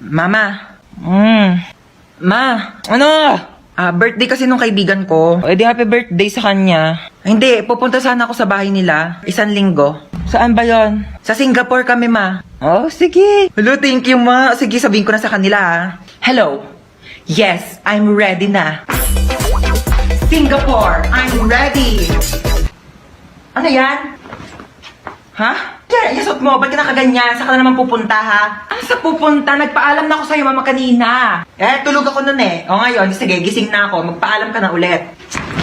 Mama. Ma, ano? Birthday kasi nung kaibigan ko. Eh di happy birthday sa kanya. Hindi, pupunta sana ako sa bahay nila. 1 linggo. Saan ba yon? Sa Singapore kami, ma. Oh, sige. Hello, thank you, ma. Sige, sabihin ko na sa kanila, ha. Hello. Yes, I'm ready na. Singapore, I'm ready. Ano yan? Ha? Kaya, yasot mo, ba't ka nakaganyan? Saan ka na naman pupunta, ha? Ah, sa pupunta? Nagpaalam na ako sa'yo, mama, kanina. Tulog ako nun eh. O ngayon, sige, gising na ako. Magpaalam ka na ulit.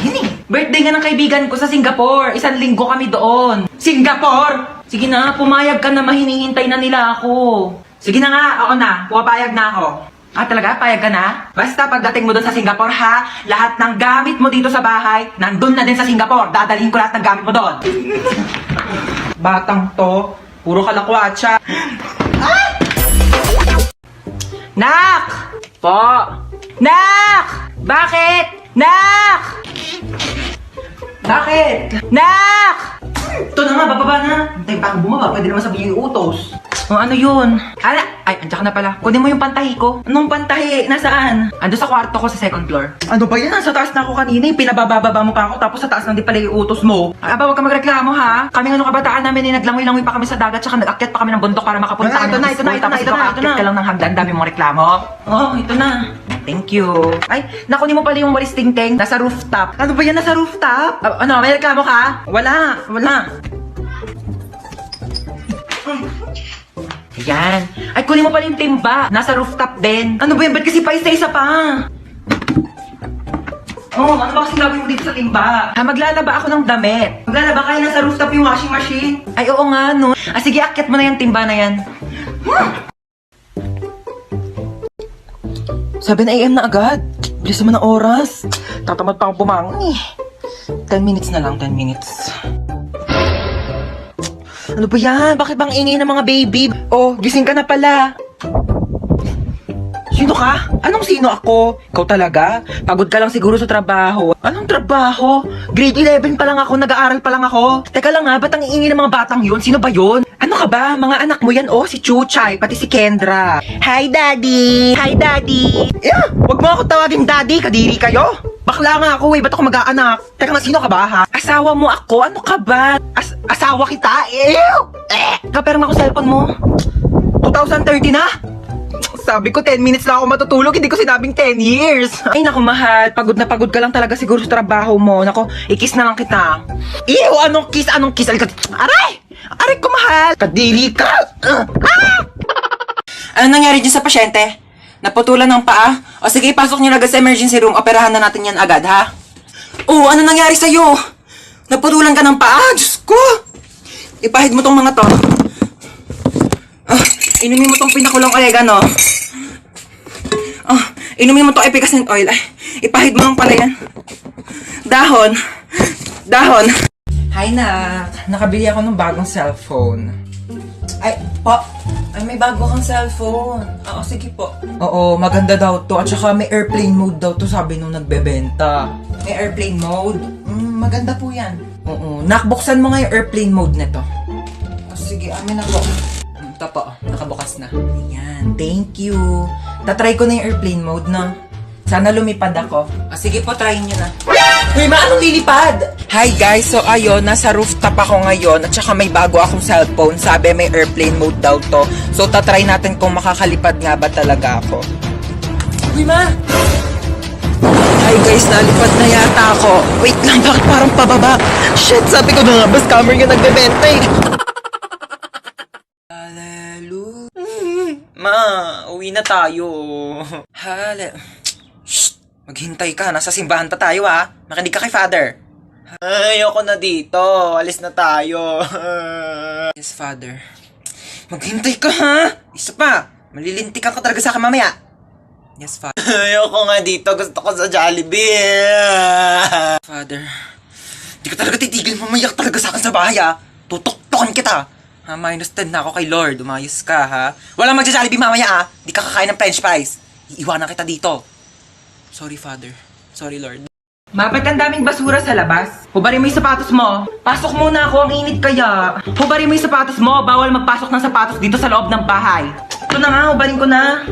Yun eh. Birthday nga ng kaibigan ko sa Singapore. 1 linggo kami doon. Singapore! Sige na, pumayag ka na, mahinihintay na nila ako. Sige na nga, ako na. Pumapayag na ako. Ah, talaga? Payag ka na? Basta pagdating mo doon sa Singapore, ha? Lahat ng gamit mo dito sa bahay, nandun na din sa Singapore. Dadalhin ko lahat ng gamit mo doon. Batang to, puro kalakwatsa. Ay! Nak! Po! Nak! Bakit? Nak! Bakit? Nak! Ito na nga, bababa na. Hintay pa akong bumaba, pwede naman sabihin yung utos. O ano yun? Ay, andyan ka na pala. Kunin mo yung pantahi ko. Anong pantahi? Nasaan? Ando sa kwarto ko sa 2nd floor. Ano ba yan? Sa taas na ako kanina. Pinabababa mo pa ako. Tapos sa taas na di pala yung utos mo. Aba, huwag ka magreklamo ha. Kami nga nung kabataan namin naglangoy-langoy pa kami sa dagat. Tsaka nag-akyat pa kami ng bundok para makapunta kami ng school. Tapos ito ka lang ng hagdan. Dami mong reklamo. Oh, ito na. Thank you. Ay, nakunin mo pala yung walis tingting. Nasa rooftop. Ano ba yan? Nasa rooftop? Ano, may reklamo ka? Wala. Ayan. Ay, kunin mo pala yung timba. Nasa rooftop din. Ano ba yan? Ba't kasi pa isa-isa pa? Oh, ano ba kasi gawin mo dito sa timba? Maglalaba ako ng damit. Maglalaba kaya nasa rooftop yung washing machine? Ay, oo nga, no. Sige, akyat mo na yung timba na yan. 7 AM na agad. Bilis naman ang oras. Tatamad pa akong bumangon eh. 10 minutes na lang, 10 minutes. Ano ba yan? Bakit bang ingay ng mga baby? Oh, gising ka na pala. Sino ka? Anong sino ako? Ikaw talaga? Pagod ka lang siguro sa trabaho. Anong trabaho? Grade 11 pa lang ako, nag-aaral pa lang ako. Teka lang ha, ba't ang ingay ng mga batang yun? Sino ba yun? Ano ka ba? Mga anak mo yan, oh, si Chuchay, pati si Kendra. Hi, Daddy! Hi, Daddy! Wag mo ako tawagin Daddy, kadiri kayo. Bakla nga ako ba't ako mag-aanak? Teka nga, sino ka ba ha? Asawa mo ako? Ano ka ba? Asawa kita? Kaperang ako cellphone mo. 2030 na? Sabi ko 10 minutes na ako matutulog, hindi ko sinabing 10 years. Ay naku mahal, pagod na pagod ka lang talaga siguro sa trabaho mo. Naku, i-kiss na lang kita. Anong kiss? Aray! Aray ko mahal! Kadiri ka! Ano nangyari dyan sa pasyente? Naputulan ng paa? O sige, ipasok niyo na agad sa emergency room. Operahan na natin yan agad, ha? Ano nangyari sa'yo? Naputulan ka ng paa? Diyos ko! Ipahid mo tong mga to. Inumin mo tong pinakulong oregano. Inumin mo tong efficacent oil. Ipahid mo lang pala yan. Dahon. Hi na. Nakabili ako ng bagong cellphone. Ay, may bago kang cellphone. Oo, sige po. Oo, maganda daw to. At saka may airplane mode daw to, sabi nung nagbebenta. May airplane mode? Maganda po yan. Oo, nakbuksan mo nga yung airplane mode nito. Sige, amin na po. Ito po, nakabukas na. Ayan, thank you. Tatry ko na yung airplane mode, no? Sana lumipad ako. Sige po, try nyo na. Uy, anong lilipad? Hi guys, so ayun, nasa rooftop ako ngayon at saka may bago akong cellphone. Sabi may airplane mode daw to. So tatry natin kung makakalipad nga ba talaga ako. Uy, ma! Hi guys, nalipad na yata ako. Wait lang, bakit parang pababa? Shit, sabi ko na nga, ba scammer yung nagbebenta eh. Ma, uwi na tayo. Shh, maghintay ka. Nasa simbahan pa tayo ha. Makinig ka kay Father. Ayoko na dito. Alis na tayo. Yes, Father. Maghintay ka ha. Isa pa. Malilintikan ka talaga sa akin mamaya. Yes, Father. Ayoko nga dito. Gusto ko sa Jollibee. Father. Di ka talaga titigil. Mamayak talaga sa akin sa bahay ha. Tutok-tokan kita. -10 na ako kay Lord. Umayos ka, ha? Walang magja-Jollibee mamaya, ha? Di ka kakain ng french fries. Iiwanan kita dito. Sorry, Father. Sorry, Lord. Ba't ang daming basura sa labas? Hubarin mo yung sapatos mo. Pasok muna ako. Ang init kaya. Hubarin mo yung sapatos mo. Bawal magpasok ng sapatos dito sa loob ng bahay. Ito na nga. Hubarin ko na.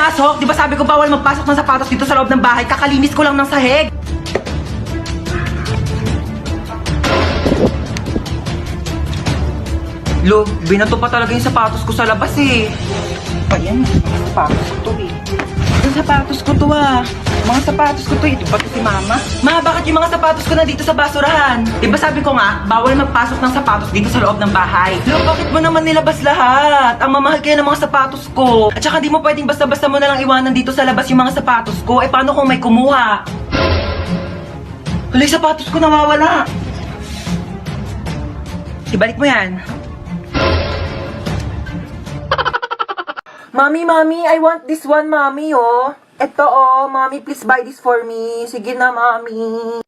pumasok? Di ba sabi ko bawal magpasok ng sapatos dito sa loob ng bahay? Kakalinis ko lang ng sahig. Lo, binato pa talaga yung sapatos ko sa labas eh. Ayan, mga sapatos ko to eh. Yung sapatos ko to ah. Mga sapatos ko to eh. Di ba to si mama? Ma, bakit yung mga sapatos ko na dito sa basurahan? Di ba sabi ko nga, bawal magpasok ng sapatos dito sa loob ng bahay. Lo, bakit mo naman nilabas lahat? Ang mamahal kaya ng mga sapatos ko. At saka di mo pwedeng basta-basta mo na lang iwanan dito sa labas yung mga sapatos ko. Eh paano kung may kumuha? Hala, yung sapatos ko nawawala. Ibalik mo yan. Mami, I want this one, Mami, oh. Eto, oh, Mami, please buy this for me. Sige na, Mami.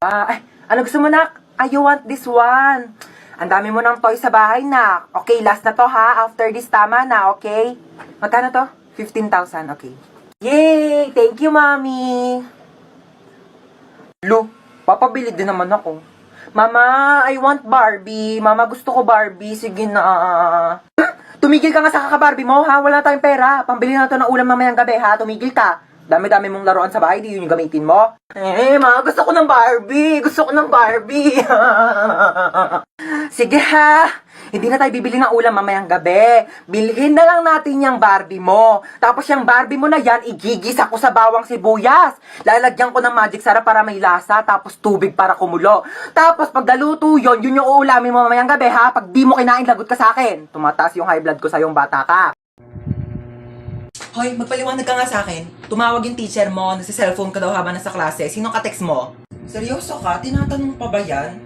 Ano gusto mo, nak? You want this one. Ang dami mo ng toy sa bahay, nak. Okay, last na to, ha? After this, tama na, okay? Magkano to? 15,000, okay. Yay! Thank you, Mami. Lo, papabili din naman ako. Mama, I want Barbie. Mama, gusto ko Barbie. Sige na. Tumigil ka nga sa kaka-Barbie mo, ha? Wala na tayong pera. Pambili na to ng ulam mamayang gabi, ha? Tumigil ka. Dami-dami mong laruan sa bahay, di yun yung gamitin mo. Ma, gusto ko ng Barbie. Gusto ko ng Barbie. Sige, ha? Hindi na tayo bibili ng ulam mamayang gabi. Bilhin na lang natin yung Barbie mo. Tapos yung Barbie mo na yan, igigisa ko sa bawang sibuyas. Lalagyan ko ng magic sarap para may lasa, tapos tubig para kumulo. Tapos pag naluto yun yung uulamin mo mamayang gabi, ha? Pag di mo kinain, lagot ka sa akin. Tumataas yung high blood ko sa yung bata ka. Hoy, magpaliwanag ka nga sa akin. Tumawag yung teacher mo, nasa-cellphone ka daw habang nasa klase. Sinong ka-text mo? Seryoso ka? Tinatanong pa ba yan?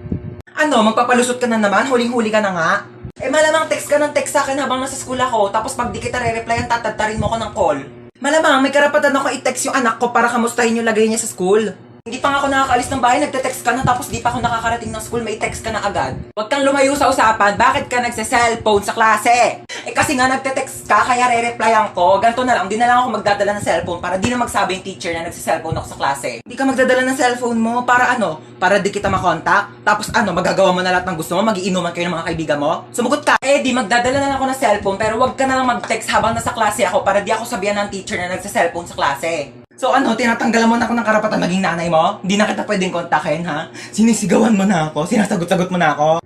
Ano, magpapalusot ka na naman? Huling-huli ka na nga? Eh malamang text ka ng text sa akin habang nasa school ako, tapos pag di kita re-replyan, tatadtarin mo ko ng call. Malamang may karapatan ako i-text yung anak ko para kamustahin yung lagay niya sa school. Hindi pa nga ako nakakaalis ng bahay, nagte-text ka na, tapos di pa ako nakakarating ng school, may text ka na agad. Huwag kang lumayo sa usapan, bakit ka nagse-cellphone sa klase? Eh kasi nga nagte-text ka, kaya re-replyan ko. Ganito na lang, di na lang ako magdadala ng cellphone para di na magsabi yung teacher na nagse-cellphone ako sa klase. Di ka magdadala ng cellphone mo, para ano? Para di kita makontak? Tapos ano, magagawa mo na lahat ng gusto mo, magiinuman kayo ng mga kaibigan mo? Sumugot ka! Eh di magdadala na lang ako ng cellphone, pero wag ka na lang mag-text habang nasa klase ako para di ako sabihan ng teacher na nagse-cellphone sa klase. So ano, tinatanggalan mo na ako ng karapatan maging nanay mo? Hindi na kita pwedeng kontakin, ha? Sinisigawan mo na ako, sinasagot-sagot mo na ako.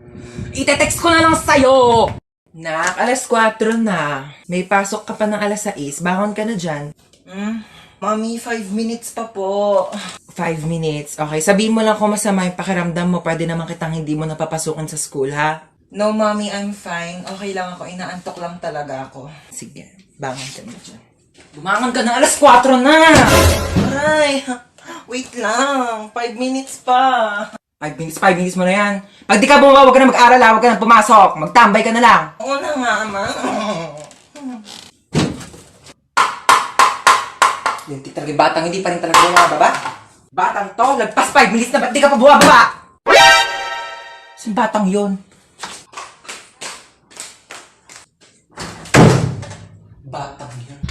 Ite-text ko na lang sa'yo! Nak, alas 4 na. May pasok ka pa ng alas 6, bangon ka na dyan. Mami, 5 minutes pa po. 5 minutes, okay. Sabihin mo lang kung masama yung pakiramdam mo, pwede naman kitang hindi mo napapasukan sa school, ha? No, Mommy, I'm fine. Okay lang ako, inaantok lang talaga ako. Sige, bangon ka na dyan. Bumangon ka na, alas 4 na! Aray, wait lang, 5 minutes pa. 5 minutes mo na yan. Pag di ka bumaba, huwag ka na mag-aral, huwag ka na pumasok. Magtambay ka na lang. Oo na, Mama. Yung talagang batang hindi pa rin talaga bumababa. Batang to, lagpas 5 minutes na, ba't di ka pa bumababa? Saan batang yun? Batang yun.